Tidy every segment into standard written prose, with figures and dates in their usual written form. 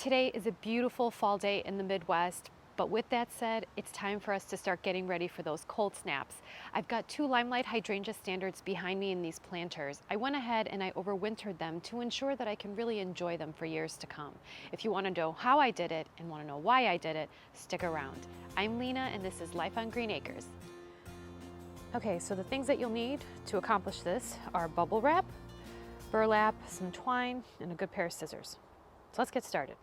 Today is a beautiful fall day in the Midwest, but with that said, it's time for us to start getting ready for those cold snaps. I've got two Limelight Hydrangea standards behind me in these planters. I went ahead and I overwintered them to ensure that I can really enjoy them for years to come. If you want to know how I did it and want to know why I did it, stick around. I'm Lena and this is Life on Green Acres. Okay, so the things that you'll need to accomplish this are bubble wrap, burlap, some twine, and a good pair of scissors. So let's get started.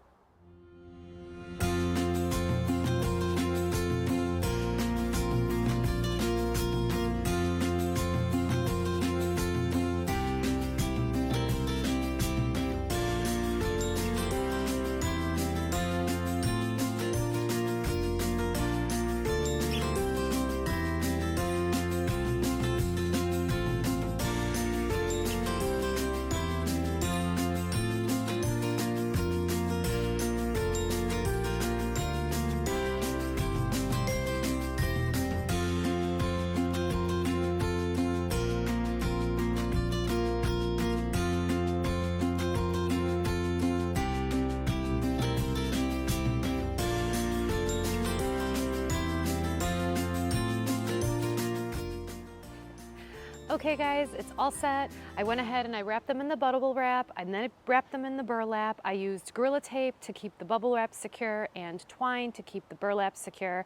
Okay guys, it's all set. I went ahead and I wrapped them in the bubble wrap and then I wrapped them in the burlap. I used Gorilla Tape to keep the bubble wrap secure and twine to keep the burlap secure.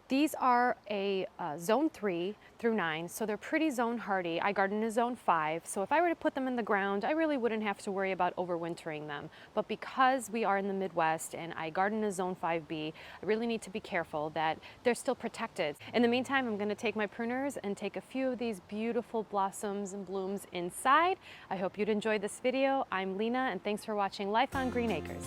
These are a zone 3 through 9, so they're pretty zone hardy. I garden in zone 5, so if I were to put them in the ground, I really wouldn't have to worry about overwintering them. But because we are in the Midwest and I garden in zone 5B, I really need to be careful that they're still protected. In the meantime, I'm going to take my pruners and take a few of these beautiful blossoms and blooms inside. I hope you'd enjoy this video. I'm Lena, and thanks for watching Life on Green Acres.